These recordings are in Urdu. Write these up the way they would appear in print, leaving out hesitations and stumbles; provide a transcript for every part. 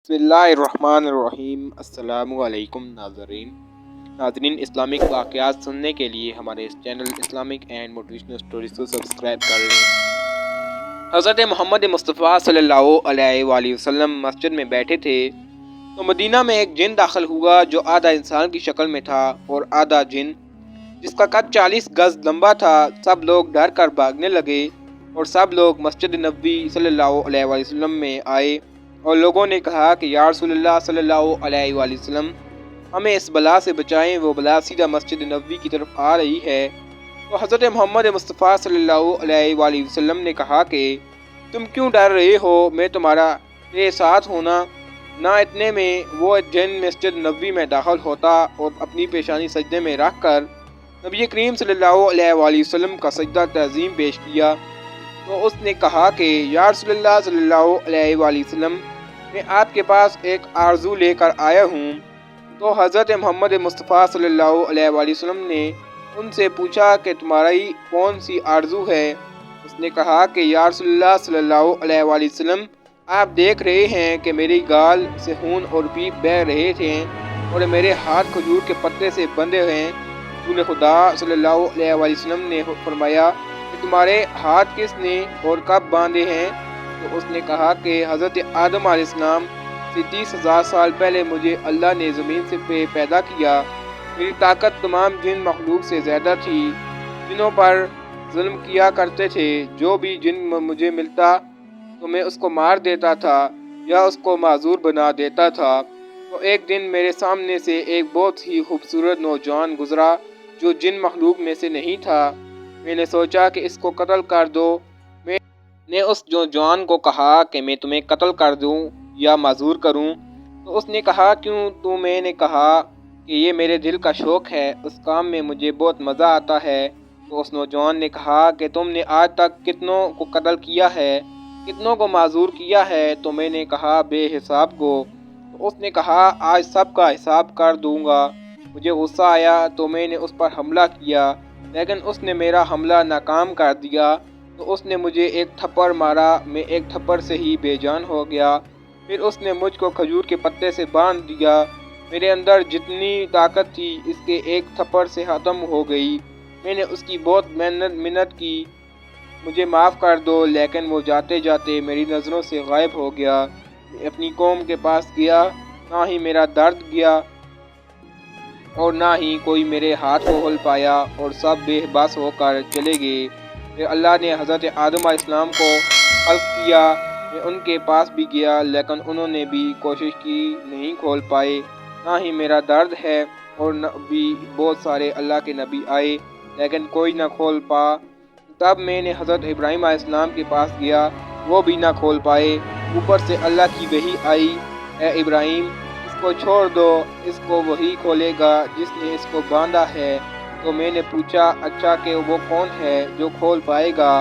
بسم اللہ الرحمن الرحیم۔ السلام علیکم ناظرین اسلامک واقعات سننے کے لیے ہمارے اس channel Islamic and motivational stories کو سبسکرائب کر لیں۔ حضرت محمد مصطفیٰ صلی اللہ علیہ وآلہ وسلم مسجد میں بیٹھے تھے تو مدینہ میں ایک جن داخل ہوا جو آدھا انسان کی شکل میں تھا اور آدھا جن، جس کا قد 40 گز لمبا تھا۔ سب لوگ ڈر کر بھاگنے لگے اور سب لوگ مسجد نبوی صلی اللہ علیہ وآلہ وسلم میں آئے اور لوگوں نے کہا کہ یا رسول اللہ صلی اللہ علیہ وآلہ وسلم، ہمیں اس بلا سے بچائیں، وہ بلا سیدھا مسجد نبوی کی طرف آ رہی ہے۔ تو حضرت محمد مصطفیٰ صلی اللہ علیہ وآلہ وسلم نے کہا کہ تم کیوں ڈر رہے ہو، میں تمہارے ساتھ ہوں نا۔ نہ اتنے میں وہ جن مسجد نبوی میں داخل ہوتا اور اپنی پیشانی سجدے میں رکھ کر نبی کریم صلی اللہ علیہ وآلہ وسلم کا سجدہ تعظیم پیش کیا۔ تو اس نے کہا کہ یا رسول اللہ صلی اللہ علیہ وآلہ وسلم، میں آپ کے پاس ایک آرزو لے کر آیا ہوں۔ تو حضرت محمد مصطفیٰ صلی اللہ علیہ وآلہ وسلم نے ان سے پوچھا کہ تمہاری کون سی آرزو ہے؟ اس نے کہا کہ یا رسول اللہ صلی اللہ علیہ وآلہ وسلم، آپ دیکھ رہے ہیں کہ میری گال سے خون اور پیپ بہہ رہے تھے اور میرے ہاتھ کھجور کے پتے سے بندھے ہیں۔ رسول خدا صلی اللہ علیہ وآلہ وسلم نے فرمایا کہ تمہارے ہاتھ کس نے اور کب باندھے ہیں؟ تو اس نے کہا کہ حضرت آدم علیہ السلام سے 30,000 سال پہلے مجھے اللہ نے زمین سے پیدا کیا۔ میری طاقت تمام جن مخلوق سے زیادہ تھی، جنوں پر ظلم کیا کرتے تھے۔ جو بھی جن مجھے ملتا تو میں اس کو مار دیتا تھا یا اس کو معذور بنا دیتا تھا۔ تو ایک دن میرے سامنے سے ایک بہت ہی خوبصورت نوجوان گزرا جو جن مخلوق میں سے نہیں تھا۔ میں نے سوچا کہ اس کو قتل کر دو۔ میں نے اس نوجوان کو کہا کہ میں تمہیں قتل کر دوں یا معذور کروں؟ تو اس نے کہا کیوں؟ تو میں نے کہا کہ یہ میرے دل کا شوق ہے، اس کام میں مجھے بہت مزہ آتا ہے۔ تو اس نوجوان نے کہا کہ تم نے آج تک کتنوں کو قتل کیا ہے، کتنوں کو معذور کیا ہے؟ تو میں نے کہا بے حساب کو۔ تو اس نے کہا آج سب کا حساب کر دوں گا۔ مجھے غصہ آیا تو میں نے اس پر حملہ کیا، لیکن اس نے میرا حملہ ناکام کر دیا۔ تو اس نے مجھے ایک تھپڑ مارا، میں ایک تھپڑ سے ہی بے جان ہو گیا۔ پھر اس نے مجھ کو کھجور کے پتے سے باندھ دیا۔ میرے اندر جتنی طاقت تھی اس کے ایک تھپڑ سے ختم ہو گئی۔ میں نے اس کی بہت منت کی مجھے معاف کر دو، لیکن وہ جاتے جاتے میری نظروں سے غائب ہو گیا۔ میں اپنی قوم کے پاس گیا، نہ ہی میرا درد گیا اور نہ ہی کوئی میرے ہاتھ کو ہل پایا اور سب بے بس ہو کر چلے گئے۔ پھر اللہ نے حضرت آدم علیہ السلام کو خلق کیا۔ میں ان کے پاس بھی گیا، لیکن انہوں نے بھی کوشش کی، نہیں کھول پائے۔ نہ ہی میرا درد ہے اور نہ بھی بہت سارے اللہ کے نبی آئے، لیکن کوئی نہ کھول پا۔ تب میں نے حضرت ابراہیم علیہ السلام کے پاس گیا، وہ بھی نہ کھول پائے۔ اوپر سے اللہ کی وحی آئی، اے ابراہیم، اس کو چھوڑ دو، اس کو وہی کھولے گا جس نے اس کو باندھا ہے۔ تو میں نے پوچھا اچھا کہ وہ کون ہے جو کھول پائے گا؟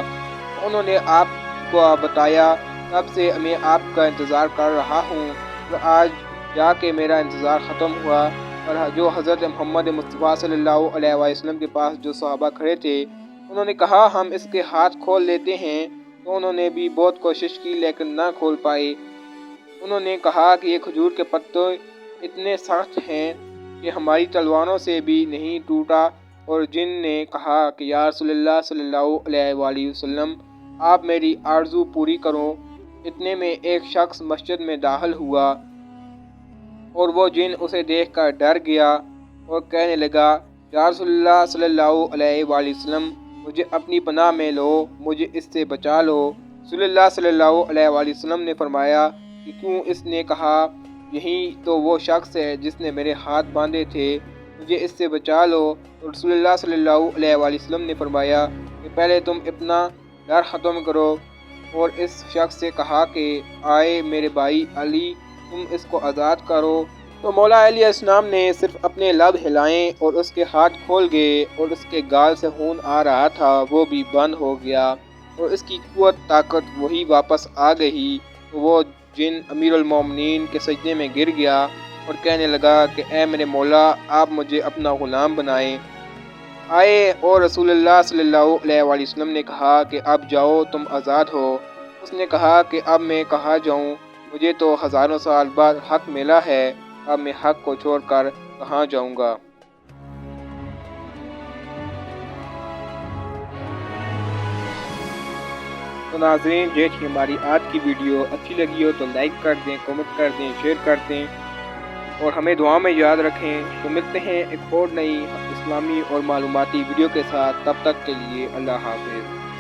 انہوں نے آپ کو بتایا۔ تب سے میں آپ کا انتظار کر رہا ہوں اور آج جا کے میرا انتظار ختم ہوا۔ اور جو حضرت محمد مصطفیٰ صلی اللہ علیہ وآلہ وسلم کے پاس جو صحابہ کھڑے تھے، انہوں نے کہا ہم اس کے ہاتھ کھول لیتے ہیں۔ تو انہوں نے بھی بہت کوشش کی لیکن نہ کھول پائے۔ انہوں نے کہا کہ یہ کھجور کے پتے اتنے سخت ہیں کہ ہماری تلواروں سے بھی نہیں ٹوٹا۔ اور جن نے کہا کہ یا رسول اللہ صلی اللہ علیہ وآلہ وسلم، آپ میری آرزو پوری کرو۔ اتنے میں ایک شخص مسجد میں داخل ہوا اور وہ جن اسے دیکھ کر ڈر گیا اور کہنے لگا یا رسول اللہ صلی اللہ علیہ وآلہ وسلم، مجھے اپنی پناہ میں لو، مجھے اس سے بچا لو۔ رسول اللہ صلی اللہ علیہ وآلہ وسلم نے فرمایا کہ کیوں؟ اس نے کہا یہی تو وہ شخص ہے جس نے میرے ہاتھ باندھے تھے، مجھے اس سے بچا لو۔ تو رسول اللہ صلی اللہ علیہ وآلہ وسلم نے فرمایا کہ پہلے تم اپنا ڈر ختم کرو، اور اس شخص سے کہا کہ آئے میرے بھائی علی، تم اس کو آزاد کرو۔ تو مولا علی علیہ السلام نے صرف اپنے لب ہلائیں اور اس کے ہاتھ کھول گئے اور اس کے گال سے خون آ رہا تھا وہ بھی بند ہو گیا اور اس کی قوت طاقت وہی واپس آ گئی۔ تو وہ جن امیر المومنین کے سجدے میں گر گیا اور کہنے لگا کہ اے میرے مولا، آپ مجھے اپنا غلام بنائیں۔ آئے اور رسول اللہ صلی اللہ علیہ وآلہ وسلم نے کہا کہ اب جاؤ، تم آزاد ہو۔ اس نے کہا کہ اب میں کہاں جاؤں؟ مجھے تو ہزاروں سال بعد حق ملا ہے، اب میں حق کو چھوڑ کر کہاں جاؤں گا؟ تو ناظرین، یہ تھی ہماری آج کی ویڈیو۔ اچھی لگی ہو تو لائک کر دیں، کمنٹ کر دیں، شیئر کر دیں اور ہمیں دعا میں یاد رکھیں۔ تو ملتے ہیں ایک اور نئی اسلامی اور معلوماتی ویڈیو کے ساتھ، تب تک کے لیے اللہ حافظ۔